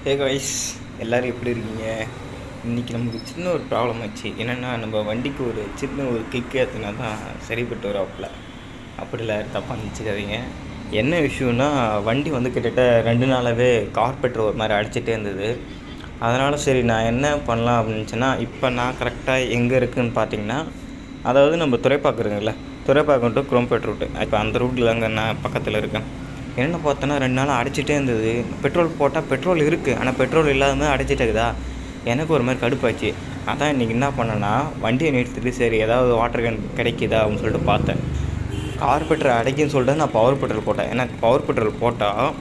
Hey guys, எல்லோரும் எப்படி இருக்கீங்க? இன்றைக்கி நமக்கு சின்ன ஒரு ப்ராப்ளம் ஆச்சு. என்னென்னா, நம்ம வண்டிக்கு ஒரு சின்ன ஒரு கிக் ஏற்றினா தான் சரிப்பட்டு வராப்புல. அப்படிலாம் தப்பாக நினச்சிக்காதீங்க. என்ன விஷயம்னா, வண்டி வந்து கிட்டத்தட்ட 2 நாளாகவே கார்பெட்டர் ஒரு மாதிரி அடிச்சிட்டே இருந்தது. அதனால் சரி நான் என்ன பண்ணலாம் அப்படின்னு நினச்சேன்னா, இப்போ நான் கரெக்டாக எங்கே இருக்குதுன்னு பார்த்தீங்கன்னா, அதாவது நம்ம துறைப்பாக்கம் இருக்குங்கள, துறைப்பாக்கம் டு குரோம்பேட் ரூட்டு. இப்போ அந்த ரூட்டில் தாங்க நான் பக்கத்தில் இருக்கேன். என்னென்னு பார்த்தோன்னா 2 நாளாக அடிச்சிட்டே இருந்தது. பெட்ரோல் போட்டால் பெட்ரோல் இருக்குது, ஆனால் பெட்ரோல் இல்லாமல் அடிச்சிட்டே இருக்குதா. எனக்கு ஒரு மாதிரி கடுப்பாச்சு. அதான் இன்றைக்கி என்ன பண்ணேன்னா, வண்டியை நிறுத்திட்டு சரி ஏதாவது வாட்டர் கேன் கிடைக்குதா அப்படின்னு சொல்லிட்டு பார்த்தேன். கார்பெட்டர் அடைக்குன்னு சொல்லிட்டு நான் பவர் பெட்ரோல் போட்டேன். ஏன்னா பவர் பெட்ரோல் போட்டால்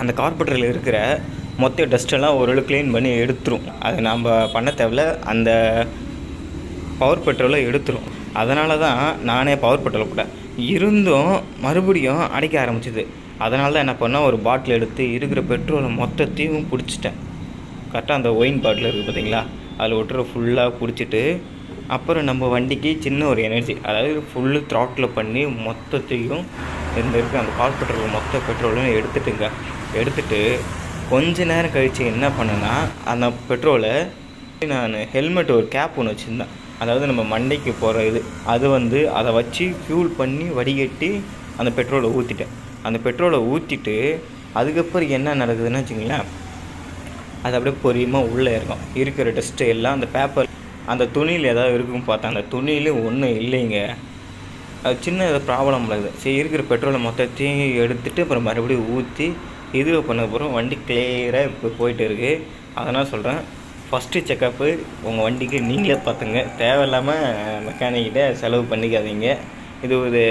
அந்த கார்பெட்டரில் இருக்கிற மொத்த டஸ்ட்டெல்லாம் ஓரளவு க்ளீன் பண்ணி எடுத்துரும். அது நம்ம பண்ண தேவையில்ல, அந்த பவர் பெட்ரோலை எடுத்துரும். அதனால தான் நானே பவர் பெட்ரோல் போட்டேன். இருந்தும் மறுபடியும் அடிக்க ஆரம்பிச்சிது. அதனால தான் என்ன பண்ணேன், ஒரு பாட்டில் எடுத்து இருக்கிற பெட்ரோலை மொத்தத்தையும் பிடிச்சிட்டேன். கரெக்டாக அந்த ஒயின் பாட்டில் இருக்குது பார்த்தீங்களா, அதில் ஒட்டுற ஃபுல்லாக பிடிச்சிட்டு, அப்புறம் நம்ம வண்டிக்கு சின்ன ஒரு எனர்ஜி, அதாவது ஃபுல்லு த்ராட்டில் பண்ணி மொத்தத்தையும் இருக்க அந்த கார் பெட்ரோல் மொத்த பெட்ரோலும் எடுத்துட்டு கொஞ்ச நேரம் கழித்து என்ன பண்ணேன்னா, அந்த பெட்ரோலை நான் ஹெல்மெட் ஒரு கேப் ஒன்று வச்சுருந்தேன். அதாவது நம்ம மண்டைக்கு போகிற இது, அது வந்து அதை வச்சு ஃபியூல் பண்ணி வடிகட்டி அந்த பெட்ரோலை ஊற்றிட்டேன். அந்த பெட்ரோலை ஊற்றிட்டு அதுக்கப்புறம் என்ன நடக்குதுன்னு வச்சுங்களேன், அது அப்படியே பொறியமாக உள்ளே இருக்கும். இருக்கிற டஸ்ட்டு எல்லாம் அந்த பேப்பர், அந்த துணியில் ஏதாவது இருக்குன்னு பார்த்தேன். அந்த துணியில் ஒன்றும் இல்லைங்க. அது சின்ன ப்ராப்ளம் இருக்குது. சரி இருக்கிற பெட்ரோலை மொத்தத்தையும் எடுத்துகிட்டு அப்புறம் மறுபடியும் ஊற்றி இது பண்ண போகிறோம். வண்டி கிளியராக இப்போ போயிட்டு இருக்குது. அதனால் சொல்கிறேன், ஃபஸ்ட்டு செக்கப்பு உங்கள் வண்டிக்கு நீங்களே பார்த்துங்க. தேவையில்லாமல் மெக்கானிக்கிட்ட செலவு பண்ணிக்காதீங்க. இது ஒரு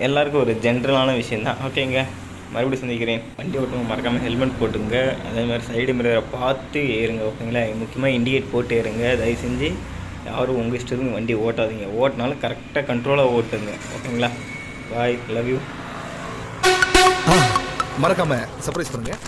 எல்லாருக்கும் ஒரு ஜென்ரலான விஷயந்தான். ஓகேங்க, மறுபடியும் சந்திக்கிறேன். வண்டி ஓட்டுங்க மறக்காமல் ஹெல்மெட் போட்டுங்க. அதேமாதிரி சைடு மிரரை பார்த்து ஏறுங்க. ஓகேங்களா, முக்கியமாக இண்டிகேட் போட்டு ஏறுங்க. தயவு செஞ்சு யாரும் உங்கள் இஷ்டத்துக்கு வண்டி ஓட்டாதீங்க. ஓட்டினாலும் கரெக்டாக கண்ட்ரோலாக ஓட்டுங்க. ஓகேங்களா, பாய், லவ் யூ. மறக்காமல் சர்ப்ரைஸ் பண்ணுங்கள்.